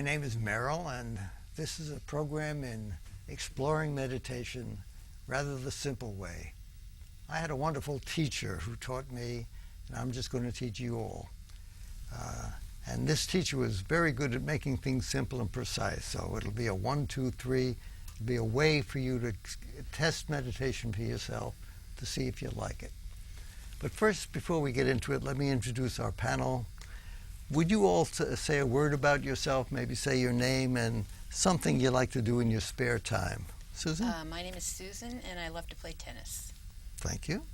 name is Merrill, and this is a program in exploring meditation rather the simple way. I had a wonderful teacher who taught me, and I'm just going to teach you all. And this teacher was very good at making things simple and precise. So it'll be a 1, 2, 3. It'll be a way for you to test meditation for yourself to see if you like it. But first, before we get into it, let me introduce our panel. Would you all say a word about yourself, maybe say your name and something you like to do in your spare time? Susan? My name is Susan, and I love to play tennis. Thank you.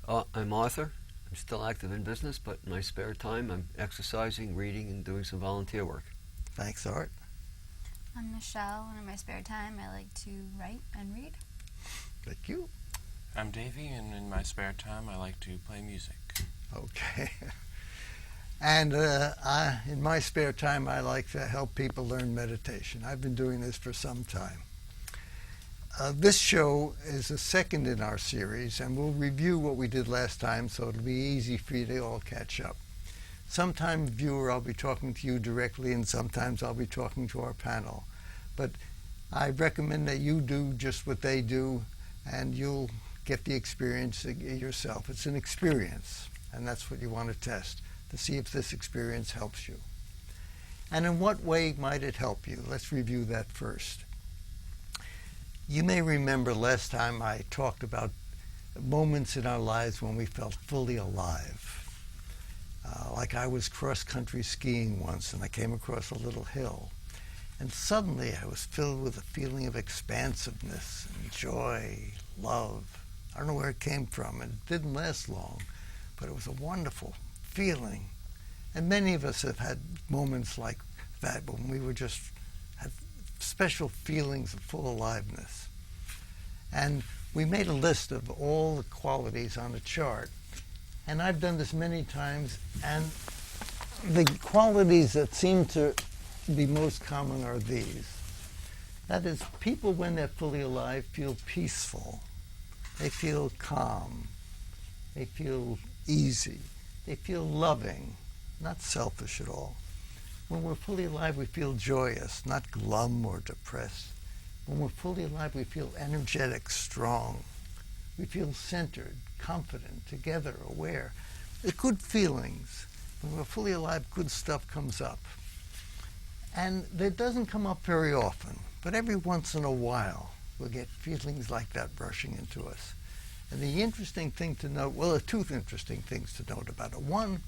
I'm Arthur. I'm still active in business, but in my spare time I'm exercising, reading, and doing some volunteer work. Thanks, Art. I'm Michelle, and in my spare time I like to write and read. Thank you. I'm Davey, and in my spare time I like to play music. Okay. And in my spare time I like to help people learn meditation. I've been doing this for some time. This show is the second in our series, and we'll review what we did last time, so it'll be easy for you to all catch up. Sometimes, viewer, I'll be talking to you directly, and sometimes I'll be talking to our panel. But I recommend that you do just what they do, and you'll get the experience yourself. It's an experience, and that's what you want to test, to see if this experience helps you. And in what way might it help you? Let's review that first. You may remember last time I talked about moments in our lives when we felt fully alive. Like I was cross-country skiing once, and I came across a little hill. And suddenly I was filled with a feeling of expansiveness and joy, love. I don't know where it came from. It didn't last long, but it was a wonderful feeling. And many of us have had moments like that when we were just had special feelings of full aliveness. And we made a list of all the qualities on a chart. And I've done this many times, and the qualities that seem to be most common are these. That is, people when they're fully alive feel peaceful. They feel calm. They feel easy. They feel loving, not selfish at all. When we're fully alive, we feel joyous, not glum or depressed. When we're fully alive, we feel energetic, strong. We feel centered, confident, together, aware. They're good feelings. When we're fully alive, good stuff comes up. And that doesn't come up very often, but every once in a while, we'll get feelings like that rushing into us. And the interesting thing to note, well, there are two interesting things to note about it. One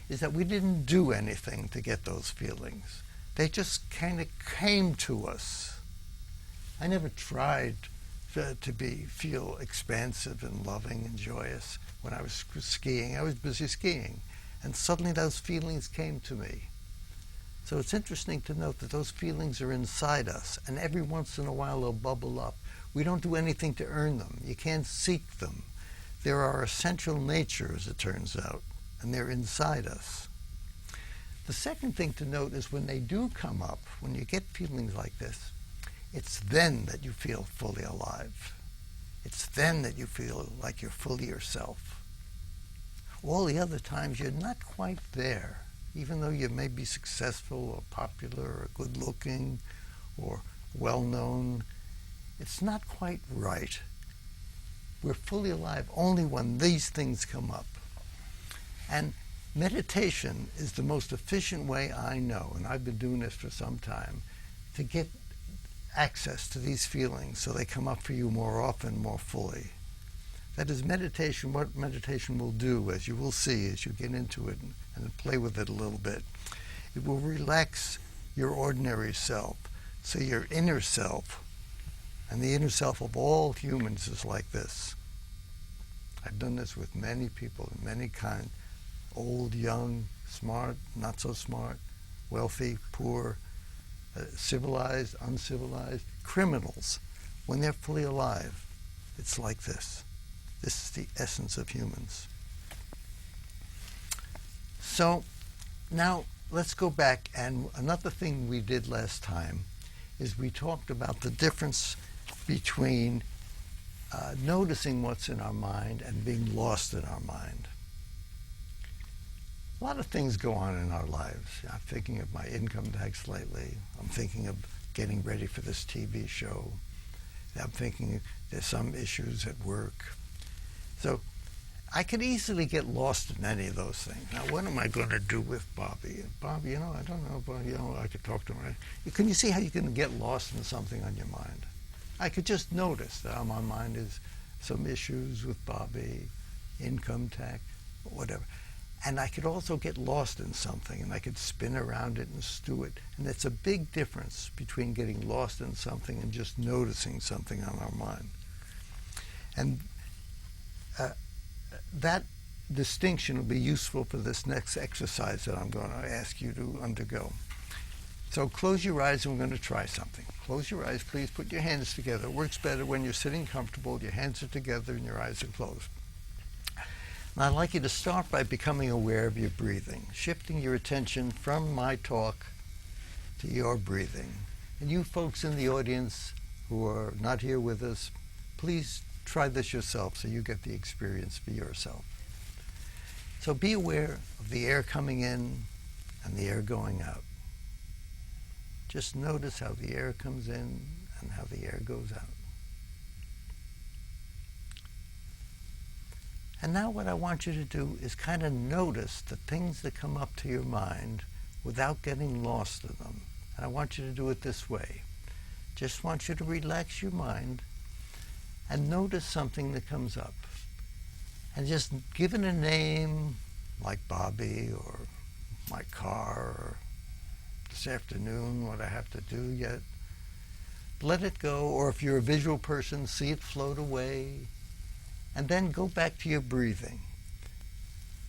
is that we didn't do anything to get those feelings. They just kind of came to us. I never tried to feel expansive and loving and joyous when I was skiing. I was busy skiing, and suddenly those feelings came to me. So it's interesting to note that those feelings are inside us, and every once in a while they'll bubble up. We don't do anything to earn them. You can't seek them. They're our essential nature, as it turns out, and they're inside us. The second thing to note is when they do come up, when you get feelings like this, it's then that you feel fully alive. It's then that you feel like you're fully yourself. All the other times you're not quite there, even though you may be successful or popular or good-looking or well-known. It's not quite right. We're fully alive only when these things come up. And meditation is the most efficient way I know, and I've been doing this for some time, to get access to these feelings so they come up for you more often, more fully. That is meditation. What meditation will do, as you will see as you get into it and play with it a little bit, it will relax your ordinary self. So your inner self, and the inner self of all humans is like this. I've done this with many people, many kinds, old, young, smart, not so smart, wealthy, poor, civilized, uncivilized, criminals. When they're fully alive, it's like this. This is the essence of humans. So now let's go back, and another thing we did last time is we talked about the difference between noticing what's in our mind and being lost in our mind. A lot of things go on in our lives. I'm thinking of my income tax lately. I'm thinking of getting ready for this TV show. I'm thinking there's some issues at work. So I could easily get lost in any of those things. Now, what am I going to do with Bobby? Bobby, I don't know, but, I could talk to him. Can you see how you can get lost in something on your mind? I could just notice that on my mind is some issues with Bobby, income tax, whatever. And I could also get lost in something, and I could spin around it and stew it. And it's a big difference between getting lost in something and just noticing something on our mind. And that distinction will be useful for this next exercise that I'm going to ask you to undergo. So close your eyes and we're going to try something. Close your eyes, please. Put your hands together. It works better when you're sitting comfortable. Your hands are together and your eyes are closed. And I'd like you to start by becoming aware of your breathing, shifting your attention from my talk to your breathing. And you folks in the audience who are not here with us, please try this yourself so you get the experience for yourself. So be aware of the air coming in and the air going out. Just notice how the air comes in and how the air goes out. And now what I want you to do is kind of notice the things that come up to your mind without getting lost in them. And I want you to do it this way. Just want you to relax your mind and notice something that comes up. And just give it a name, like Bobby, or my car, or this afternoon, what I have to do yet. Let it go, or if you're a visual person, see it float away. And then go back to your breathing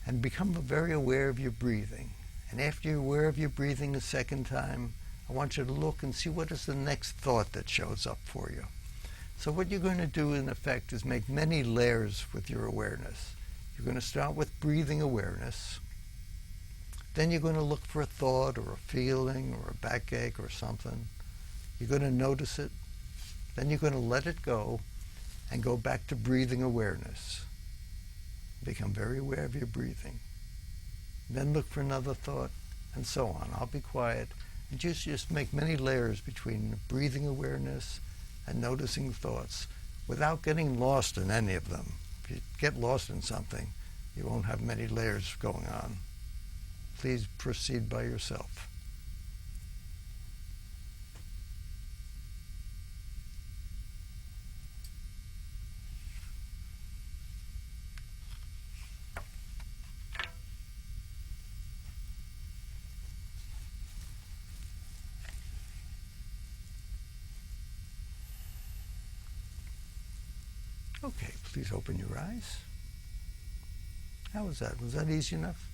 and become very aware of your breathing. And after you're aware of your breathing a second time, I want you to look and see what is the next thought that shows up for you. So what you're going to do in effect is make many layers with your awareness. You're going to start with breathing awareness. Then you're going to look for a thought or a feeling or a backache or something. You're going to notice it. Then you're going to let it go and go back to breathing awareness. Become very aware of your breathing. Then look for another thought, and so on. I'll be quiet. And just make many layers between breathing awareness and noticing thoughts without getting lost in any of them. If you get lost in something, you won't have many layers going on. Please proceed by yourself. Okay, please open your eyes. How was that? Was that easy enough?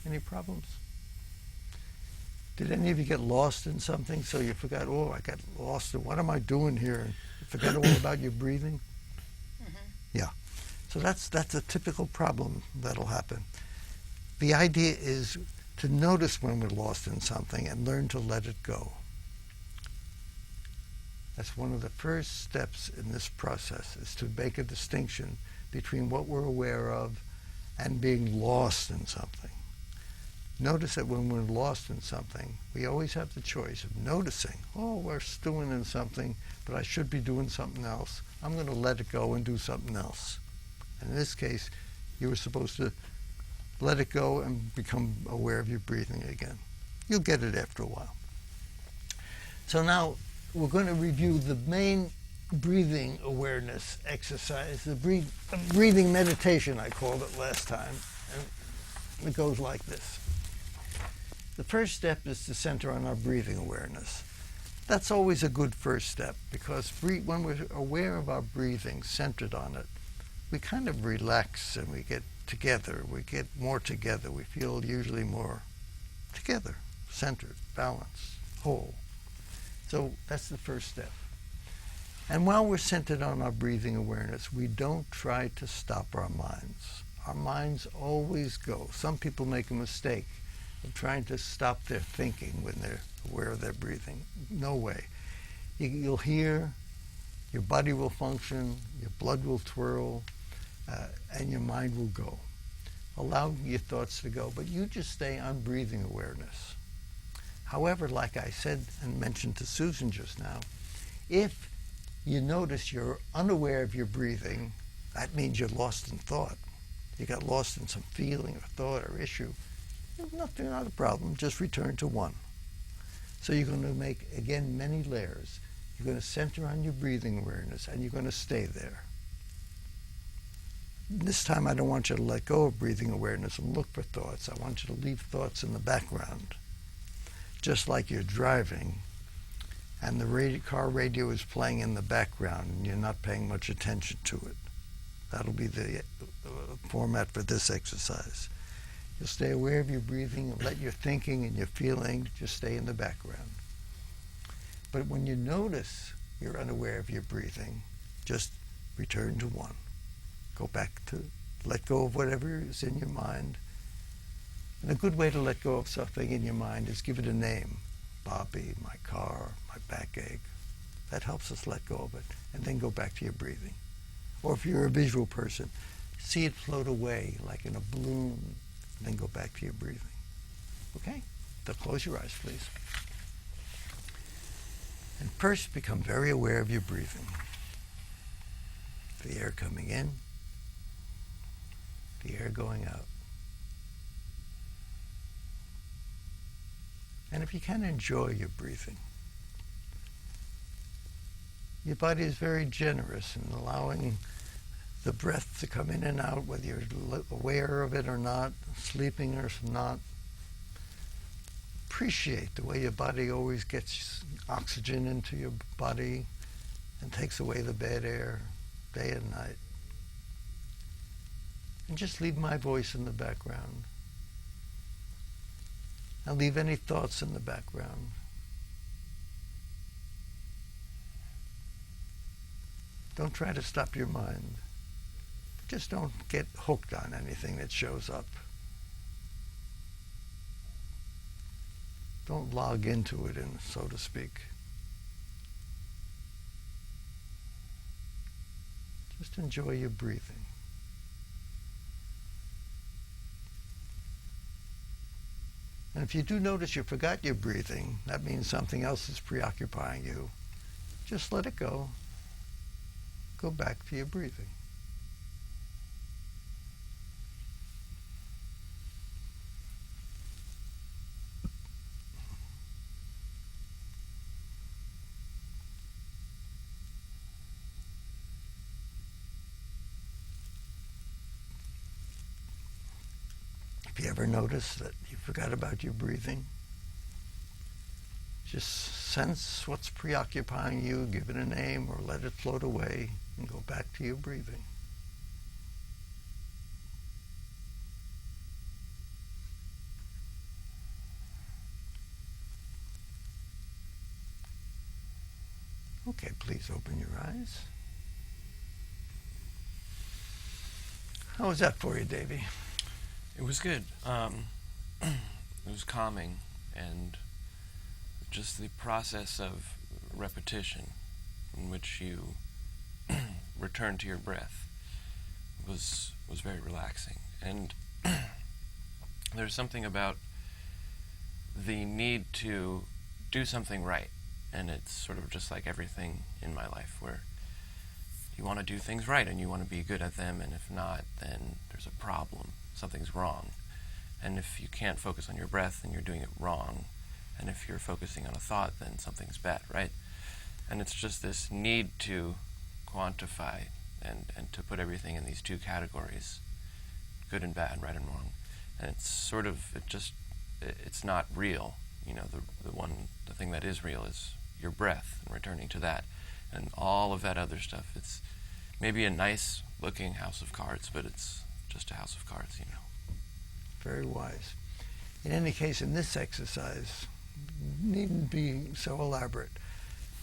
Any problems? Did any of you get lost in something so you forgot, oh, I got lost in what am I doing here? And you forgot all about your breathing? Mm-hmm. Yeah. So that's a typical problem that'll happen. The idea is to notice when we're lost in something and learn to let it go. That's one of the first steps in this process, is to make a distinction between what we're aware of and being lost in something. Notice that when we're lost in something, we always have the choice of noticing, oh, we're stewing in something, but I should be doing something else. I'm going to let it go and do something else. And in this case, you were supposed to let it go and become aware of your breathing again. You'll get it after a while. So now, we're going to review the main breathing awareness exercise, the breathing meditation, I called it last time. And it goes like this. The first step is to center on our breathing awareness. That's always a good first step, because when we're aware of our breathing, centered on it, we kind of relax and we get together. We get more together. We feel usually more together, centered, balanced, whole. So that's the first step. And while we're centered on our breathing awareness, we don't try to stop our minds. Our minds always go. Some people make a mistake of trying to stop their thinking when they're aware of their breathing. No way. You'll hear, your body will function, your blood will twirl, and your mind will go. Allow your thoughts to go, but you just stay on breathing awareness. However, like I said and mentioned to Susan just now, if you notice you're unaware of your breathing, that means you're lost in thought. You got lost in some feeling or thought or issue. Nothing, not a problem. Just return to one. So you're going to make, again, many layers. You're going to center on your breathing awareness, and you're going to stay there. This time I don't want you to let go of breathing awareness and look for thoughts. I want you to leave thoughts in the background. Just like you're driving and the car radio is playing in the background and you're not paying much attention to it. That'll be the format for this exercise. You'll stay aware of your breathing and let your thinking and your feeling just stay in the background. But when you notice you're unaware of your breathing, just return to one. Go back to let go of whatever is in your mind. And a good way to let go of something in your mind is give it a name. Bobby, my car, my backache. That helps us let go of it. And then go back to your breathing. Or if you're a visual person, see it float away like in a balloon. And then go back to your breathing. Okay? So close your eyes, please. And first become very aware of your breathing. The air coming in, the air going out. And if you can, enjoy your breathing. Your body is very generous in allowing the breath to come in and out, whether you're aware of it or not, sleeping or not. Appreciate the way your body always gets oxygen into your body and takes away the bad air day and night. And just leave my voice in the background. And leave any thoughts in the background. Don't try to stop your mind. Just don't get hooked on anything that shows up. Don't log into it, so to speak. Just enjoy your breathing. And if you do notice you forgot your breathing, that means something else is preoccupying you. Just let it go. Go back to your breathing. If you ever notice that you forgot about your breathing, just sense what's preoccupying you, give it a name, or let it float away, and go back to your breathing. Okay, please open your eyes. How was that for you, Davey? It was good. It was calming, and just the process of repetition in which you return to your breath was very relaxing. And there's something about the need to do something right, and it's sort of just like everything in my life where you want to do things right and you want to be good at them, and if not, then there's a problem. Something's wrong. And if you can't focus on your breath, then you're doing it wrong. And if you're focusing on a thought, then something's bad, right? And it's just this need to quantify and to put everything in these two categories, good and bad, right and wrong. And it's sort of, it's not real. You know, the thing that is real is your breath and returning to that. And all of that other stuff, it's maybe a nice looking house of cards, but it's just a house of cards, you know. Very wise. In any case, in this exercise, needn't be so elaborate.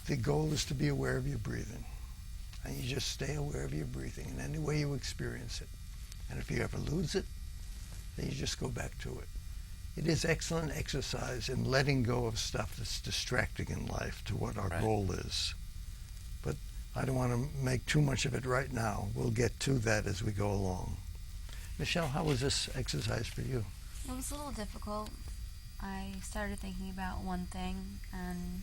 The goal is to be aware of your breathing. And you just stay aware of your breathing in any way you experience it. And if you ever lose it, then you just go back to it. It is excellent exercise in letting go of stuff that's distracting in life to what our goal is. But I don't want to make too much of it right now. We'll get to that as we go along. Michelle, how was this exercise for you? It was a little difficult. I started thinking about one thing, and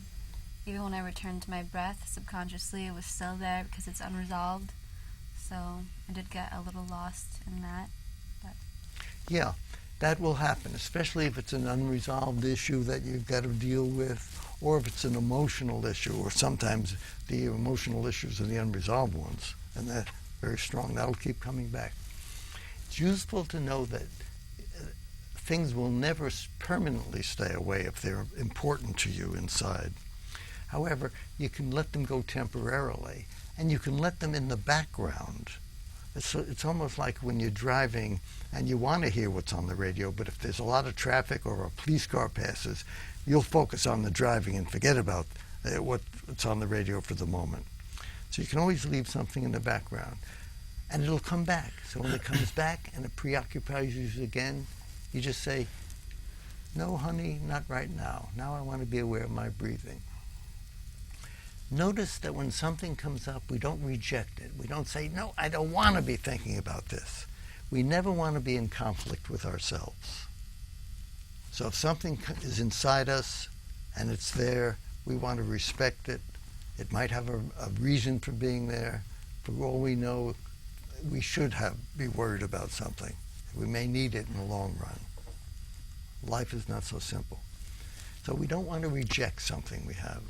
even when I returned to my breath, subconsciously it was still there because it's unresolved. So I did get a little lost in that. But Yeah, that will happen, especially if it's an unresolved issue that you've got to deal with, or if it's an emotional issue, or sometimes the emotional issues are the unresolved ones, and they're very strong. That'll keep coming back. It's useful to know that things will never permanently stay away if they're important to you inside. However, you can let them go temporarily, and you can let them in the background. It's almost like when you're driving and you want to hear what's on the radio, but if there's a lot of traffic or a police car passes, you'll focus on the driving and forget about what's on the radio for the moment. So you can always leave something in the background, and it'll come back. So when it comes back and it preoccupies you again, you just say, "No, honey, not right now. Now I want to be aware of my breathing." Notice that when something comes up, we don't reject it. We don't say, "No, I don't want to be thinking about this." We never want to be in conflict with ourselves. So if something is inside us and it's there, we want to respect it. It might have a reason for being there. For all we know, we should be worried about something. We may need it in the long run. Life is not so simple. So we don't want to reject something we have,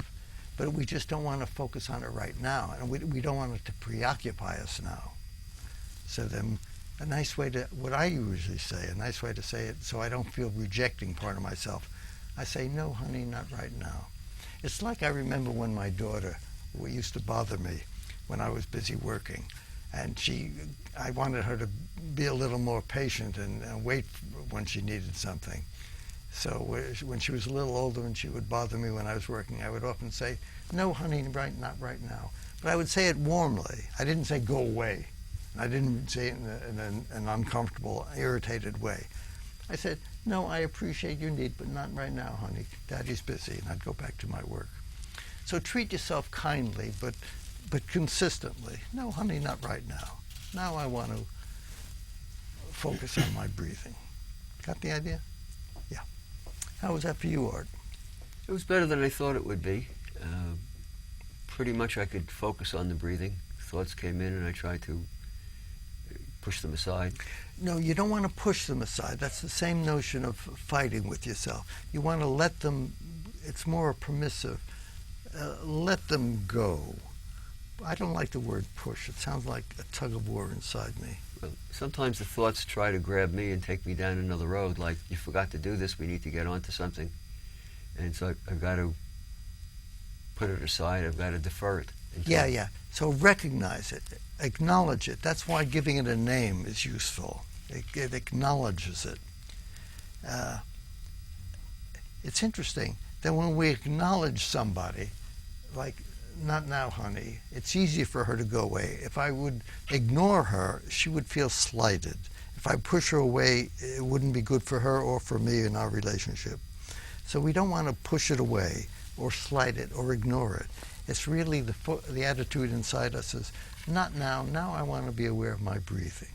but we just don't want to focus on it right now, and we don't want it to preoccupy us now. So then a nice way to, what I usually say, a nice way to say it so I don't feel rejecting part of myself, I say, "No, honey, not right now." It's like I remember when my daughter used to bother me when I was busy working, and I wanted her to be a little more patient and wait when she needed something. So when she was a little older and she would bother me when I was working, I would often say, "No, honey, not right now." But I would say it warmly. I didn't say "go away." I didn't say it in an uncomfortable, irritated way. I said, "No, I appreciate your need, but not right now, honey. Daddy's busy," and I'd go back to my work. So treat yourself kindly, but consistently. "No, honey, not right now. Now I want to focus on my breathing." Got the idea? Yeah. How was that for you, Art? It was better than I thought it would be. Pretty much I could focus on the breathing. Thoughts came in and I tried to push them aside. No, you don't want to push them aside. That's the same notion of fighting with yourself. You want to let them, it's more permissive. Let them go. I don't like the word push. It sounds like a tug of war inside me. Well, sometimes the thoughts try to grab me and take me down another road, like, "You forgot to do this, we need to get on to something." And so I've got to put it aside, I've got to defer it. Yeah. So recognize it, acknowledge it. That's why giving it a name is useful. It acknowledges it. It's interesting that when we acknowledge somebody, like, "Not now, honey," it's easy for her to go away. If I would ignore her, she would feel slighted. If I push her away, it wouldn't be good for her or for me in our relationship. So we don't want to push it away or slight it or ignore it. It's really the attitude inside us is, "Not now. Now I want to be aware of my breathing."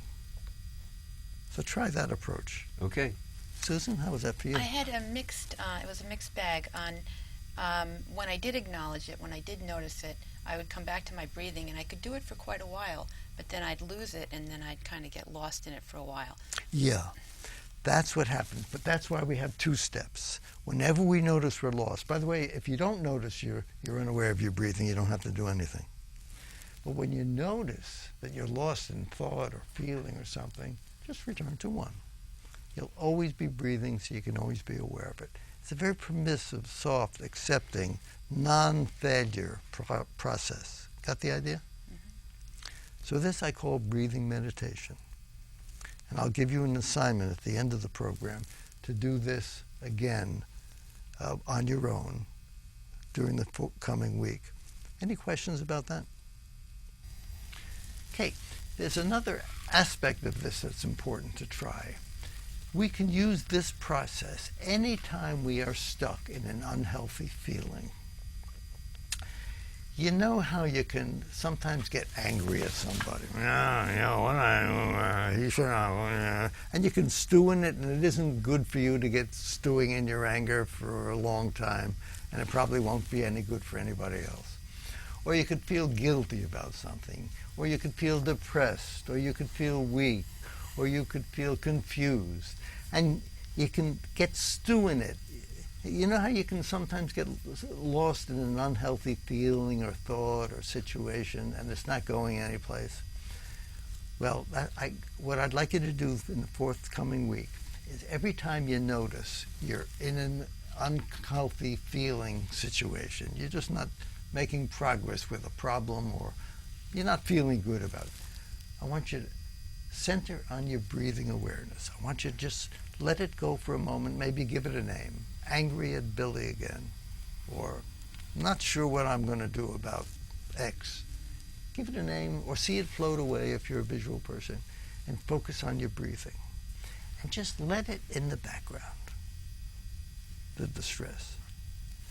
So try that approach. Okay. Susan, how was that for you? I had it was a mixed bag on when I did acknowledge it, when I did notice it, I would come back to my breathing, and I could do it for quite a while, but then I'd lose it, and then I'd kind of get lost in it for a while. Yeah, that's what happens. But that's why we have 2 steps. Whenever we notice we're lost, by the way, if you don't notice you're unaware of your breathing, you don't have to do anything. But when you notice that you're lost in thought or feeling or something, just return to 1. You'll always be breathing, so you can always be aware of it. It's a very permissive, soft, accepting, non-failure process. Got the idea? Mm-hmm. So this I call breathing meditation. And I'll give you an assignment at the end of the program to do this again on your own during the coming week. Any questions about that? Okay, there's another aspect of this that's important to try. We can use this process anytime we are stuck in an unhealthy feeling. You know how you can sometimes get angry at somebody. Yeah, you know, he should have, and you can stew in it, and it isn't good for you to get stewing in your anger for a long time, and it probably won't be any good for anybody else. Or you could feel guilty about something, or you could feel depressed, or you could feel weak, or you could feel confused, and you can get stew in it. You know how you can sometimes get lost in an unhealthy feeling or thought or situation, and it's not going anyplace? Well, what I'd like you to do in the forthcoming week is every time you notice you're in an unhealthy feeling situation, you're just not making progress with a problem, or you're not feeling good about it, I want you to center on your breathing awareness. I want you to just let it go for a moment, maybe give it a name. Angry at Billy again, or not sure what I'm going to do about X. Give it a name, or see it float away if you're a visual person, and focus on your breathing. And just let it in the background, the distress.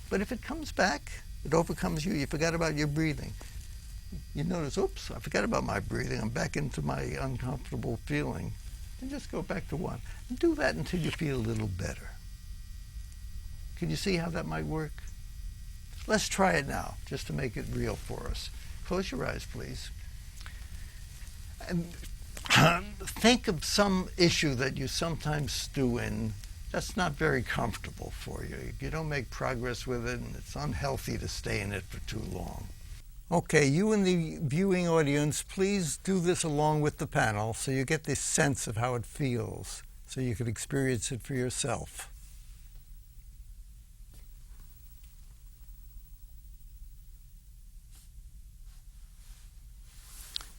But if it comes back, it overcomes you, you forgot about your breathing. You notice, oops, I forgot about my breathing, I'm back into my uncomfortable feeling. And just go back to one. And do that until you feel a little better. Can you see how that might work? Let's try it now, just to make it real for us. Close your eyes, please. And think of some issue that you sometimes stew in that's not very comfortable for you. You don't make progress with it, and it's unhealthy to stay in it for too long. Okay, you in the viewing audience, please do this along with the panel so you get this sense of how it feels, so you can experience it for yourself.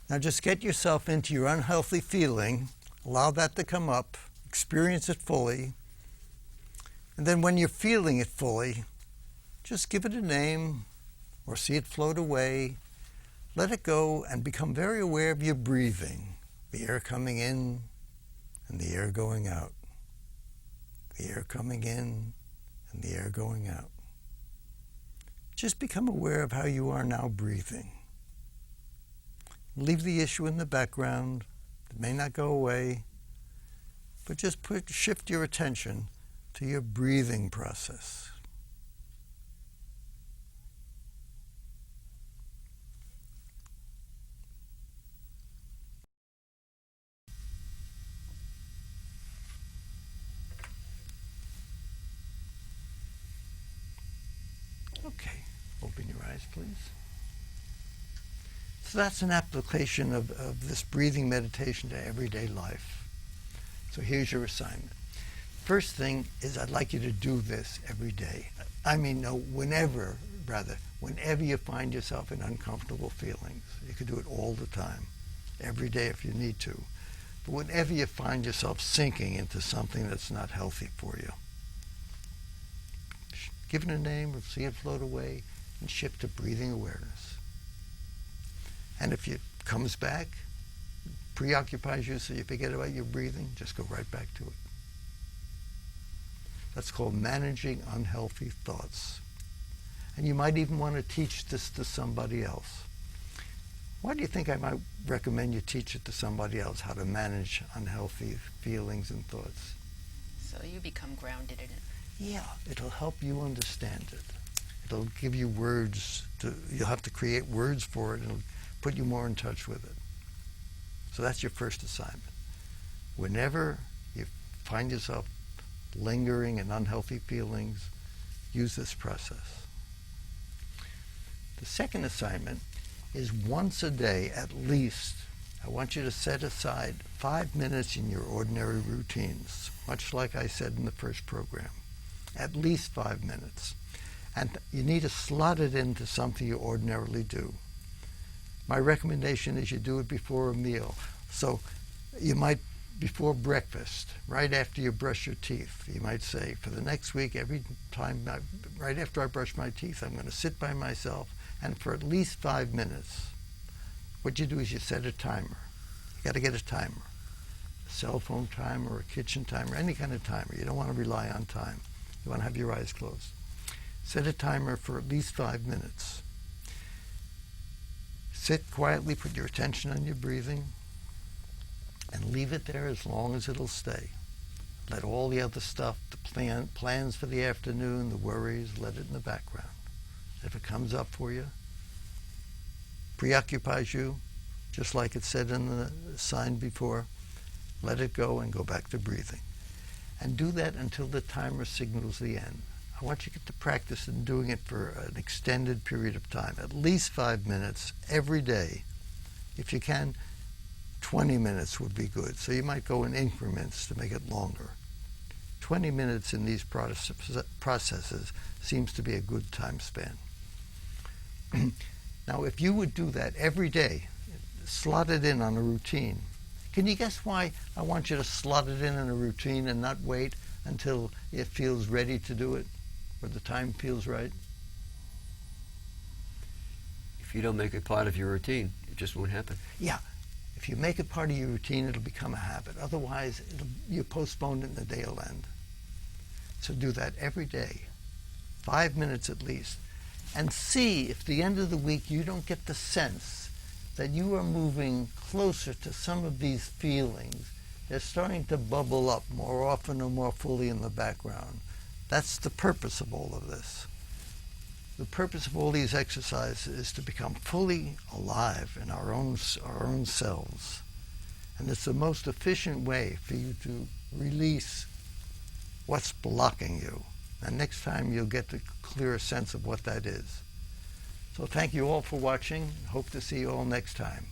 Now just get yourself into your unhealthy feeling, allow that to come up, experience it fully, and then when you're feeling it fully, just give it a name or see it float away, let it go, and become very aware of your breathing, the air coming in and the air going out, the air coming in and the air going out. Just become aware of how you are now breathing. Leave the issue in the background. It may not go away, but just shift your attention to your breathing process. Okay, open your eyes, please. So that's an application of this breathing meditation to everyday life. So here's your assignment. First thing is I'd like you to do this every day. Whenever you find yourself in uncomfortable feelings. You could do it all the time, every day if you need to. But whenever you find yourself sinking into something that's not healthy for you, give it a name or see it float away and shift to breathing awareness. And if it comes back, preoccupies you so you forget about your breathing, just go right back to it. That's called managing unhealthy thoughts. And you might even want to teach this to somebody else. Why do you think I might recommend you teach it to somebody else, how to manage unhealthy feelings and thoughts? So you become grounded in it. Yeah, it'll help you understand it. It'll give you words. You'll have to create words for it, and it'll put you more in touch with it. So that's your first assignment. Whenever you find yourself lingering in unhealthy feelings, use this process. The second assignment is once a day at least, I want you to set aside 5 minutes in your ordinary routines, much like I said in the first program. At least 5 minutes. And you need to slot it into something you ordinarily do. My recommendation is you do it before a meal. So you might, before breakfast, right after you brush your teeth, you might say, for the next week, every time, right after I brush my teeth, I'm going to sit by myself, and for at least 5 minutes, what you do is you set a timer. You got to get a timer. A cell phone timer, or a kitchen timer, any kind of timer. You don't want to rely on time. You want to have your eyes closed. Set a timer for at least 5 minutes. Sit quietly, put your attention on your breathing, and leave it there as long as it'll stay. Let all the other stuff, the plans for the afternoon, the worries, let it in the background. If it comes up for you, preoccupies you, just like it said in the sign before, let it go and go back to breathing. And do that until the timer signals the end. I want you to get to practice in doing it for an extended period of time, at least 5 minutes every day. If you can, 20 minutes would be good. So you might go in increments to make it longer. 20 minutes in these processes seems to be a good time span. Now, if you would do that every day, slot it in on a routine. Can you guess why I want you to slot it in a routine and not wait until it feels ready to do it, or the time feels right? If you don't make it part of your routine, it just won't happen. Yeah. If you make it part of your routine, it'll become a habit. Otherwise, you postpone it and the day will end. So do that every day, 5 minutes at least. And see if at the end of the week you don't get the sense that you are moving closer to some of these feelings. They're starting to bubble up more often or more fully in the background. That's the purpose of all of this. The purpose of all these exercises is to become fully alive in our own selves. And it's the most efficient way for you to release what's blocking you. And next time you'll get a clearer sense of what that is. So thank you all for watching. Hope to see you all next time.